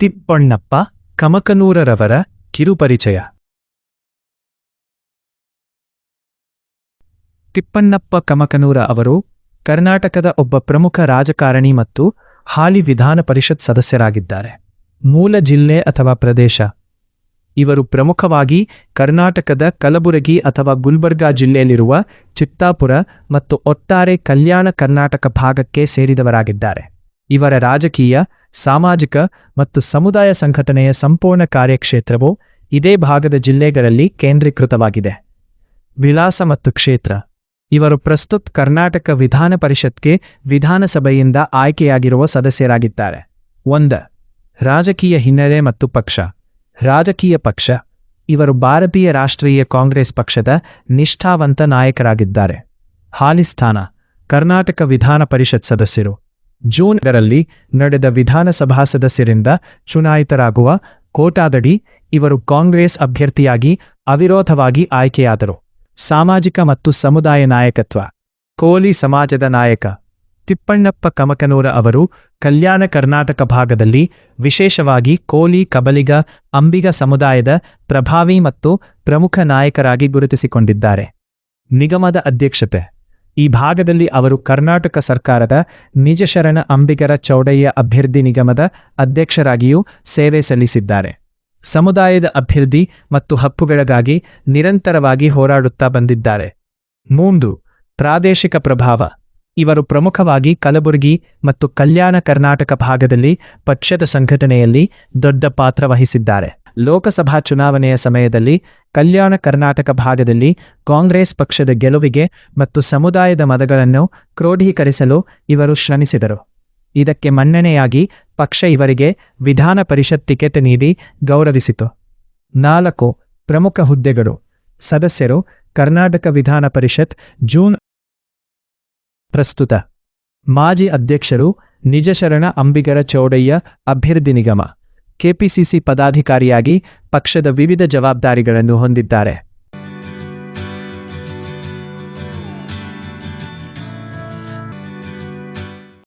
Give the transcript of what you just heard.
ತಿಪ್ಪಣ್ಣಪ್ಪ ಕಮಕನೂರರವರ ಕಿರುಪರಿಚಯ. ತಿಪ್ಪಣ್ಣಪ್ಪ ಕಮಕನೂರ ಅವರು ಕರ್ನಾಟಕದ ಒಬ್ಬ ಪ್ರಮುಖ ರಾಜಕಾರಣಿ ಮತ್ತು ಹಾಲಿ ವಿಧಾನ ಪರಿಷತ್ ಸದಸ್ಯರಾಗಿದ್ದಾರೆ. ಮೂಲ ಜಿಲ್ಲೆ ಅಥವಾ ಪ್ರದೇಶ: ಇವರು ಪ್ರಮುಖವಾಗಿ ಕರ್ನಾಟಕದ ಕಲಬುರಗಿ ಅಥವಾ ಗುಲ್ಬರ್ಗಾ ಜಿಲ್ಲೆಯಲ್ಲಿರುವ ಚಿತ್ತಾಪುರ ಮತ್ತು ಒಟ್ಟಾರೆ ಕಲ್ಯಾಣ ಕರ್ನಾಟಕ ಭಾಗಕ್ಕೆ ಸೇರಿದವರಾಗಿದ್ದಾರೆ. ಇವರ ರಾಜಕೀಯ, ಸಾಮಾಜಿಕ ಮತ್ತು ಸಮುದಾಯ ಸಂಘಟನೆಯ ಸಂಪೂರ್ಣ ಕಾರ್ಯಕ್ಷೇತ್ರವು ಇದೇ ಭಾಗದ ಜಿಲ್ಲೆಗಳಲ್ಲಿ ಕೇಂದ್ರೀಕೃತವಾಗಿದೆ. ವಿಳಾಸ ಮತ್ತು ಕ್ಷೇತ್ರ: ಇವರು ಪ್ರಸ್ತುತ ಕರ್ನಾಟಕ ವಿಧಾನ ಪರಿಷತ್ಗೆ ವಿಧಾನಸಭೆಯಿಂದ ಆಯ್ಕೆಯಾಗಿರುವ ಸದಸ್ಯರಾಗಿದ್ದಾರೆ. 1. ರಾಜಕೀಯ ಹಿನ್ನೆಲೆ ಮತ್ತು ಪಕ್ಷ: ರಾಜಕೀಯ ಪಕ್ಷ: ಇವರು ಭಾರತೀಯ ರಾಷ್ಟ್ರೀಯ ಕಾಂಗ್ರೆಸ್ ಪಕ್ಷದ ನಿಷ್ಠಾವಂತ ನಾಯಕರಾಗಿದ್ದಾರೆ. ಹಾಲಿ ಸ್ಥಾನ: ಕರ್ನಾಟಕ ವಿಧಾನ ಪರಿಷತ್ ಸದಸ್ಯರು. ಜೂನ್ 2ರಲ್ಲಿ ನಡೆದ ವಿಧಾನಸಭಾ ಸದಸ್ಯರಿಂದ ಚುನಾಯಿತರಾಗುವ ಕೋಟಾದಡಿ ಇವರು ಕಾಂಗ್ರೆಸ್ ಅಭ್ಯರ್ಥಿಯಾಗಿ ಅವಿರೋಧವಾಗಿ ಆಯ್ಕೆಯಾದರು. ಸಾಮಾಜಿಕ ಮತ್ತು ಸಮುದಾಯ ನಾಯಕತ್ವ: ಕೋಲಿ ಸಮಾಜದ ನಾಯಕ. ತಿಪ್ಪಣ್ಣಪ್ಪ ಕಮಕನೂರ ಅವರು ಕಲ್ಯಾಣ ಕರ್ನಾಟಕ ಭಾಗದಲ್ಲಿ ವಿಶೇಷವಾಗಿ ಕೋಲಿ, ಕಬಲಿಗ, ಅಂಬಿಗ ಸಮುದಾಯದ ಪ್ರಭಾವಿ ಮತ್ತು ಪ್ರಮುಖ ನಾಯಕರಾಗಿ ಗುರುತಿಸಿಕೊಂಡಿದ್ದಾರೆ. ನಿಗಮದ ಅಧ್ಯಕ್ಷತೆ: ಈ ಭಾಗದಲ್ಲಿ ಅವರು ಕರ್ನಾಟಕ ಸರ್ಕಾರದ ನಿಜಶರಣ ಅಂಬಿಗರ ಚೌಡಯ್ಯ ಅಭಿವೃದ್ಧಿ ನಿಗಮದ ಅಧ್ಯಕ್ಷರಾಗಿಯೂ ಸೇವೆ ಸಲ್ಲಿಸಿದ್ದಾರೆ. ಸಮುದಾಯದ ಅಭಿವೃದ್ಧಿ ಮತ್ತು ಹಕ್ಕುಗಳಿಗಾಗಿ ನಿರಂತರವಾಗಿ ಹೋರಾಡುತ್ತಾ ಬಂದಿದ್ದಾರೆ. 3. ಪ್ರಾದೇಶಿಕ ಪ್ರಭಾವ: ಇವರು ಪ್ರಮುಖವಾಗಿ ಕಲಬುರಗಿ ಮತ್ತು ಕಲ್ಯಾಣ ಕರ್ನಾಟಕ ಭಾಗದಲ್ಲಿ ಪಕ್ಷದ ಸಂಘಟನೆಯಲ್ಲಿ ದೊಡ್ಡ ಪಾತ್ರ ವಹಿಸಿದ್ದಾರೆ. ಲೋಕಸಭಾ ಚುನಾವಣೆಯ ಸಮಯದಲ್ಲಿ ಕಲ್ಯಾಣ ಕರ್ನಾಟಕ ಭಾಗದಲ್ಲಿ ಕಾಂಗ್ರೆಸ್ ಪಕ್ಷದ ಗೆಲುವಿಗೆ ಮತ್ತು ಸಮುದಾಯದ ಮತಗಳನ್ನು ಕ್ರೋಢೀಕರಿಸಲು ಇವರು ಶ್ರಮಿಸಿದರು. ಇದಕ್ಕೆ ಮನ್ನಣೆಯಾಗಿ ಪಕ್ಷ ಇವರಿಗೆ ವಿಧಾನ ಪರಿಷತ್ ಟಿಕೆಟ್ ನೀಡಿ ಗೌರವಿಸಿತು. 4. ಪ್ರಮುಖ ಹುದ್ದೆಗಳು: ಸದಸ್ಯರು, ಕರ್ನಾಟಕ ವಿಧಾನ ಪರಿಷತ್, ಜೂನ್. ಪ್ರಸ್ತುತ ಮಾಜಿ ಅಧ್ಯಕ್ಷರು, ನಿಜಶರಣ ಅಂಬಿಗರ ಚೌಡಯ್ಯ ಅಭಿವೃದ್ಧಿ ನಿಗಮ. ಕೆಪಿಸಿಸಿ ಪದಾಧಿಕಾರಿಯಾಗಿ ಪಕ್ಷದ ವಿವಿಧ ಜವಾಬ್ದಾರಿಗಳನ್ನು ಹೊಂದಿದ್ದಾರೆ.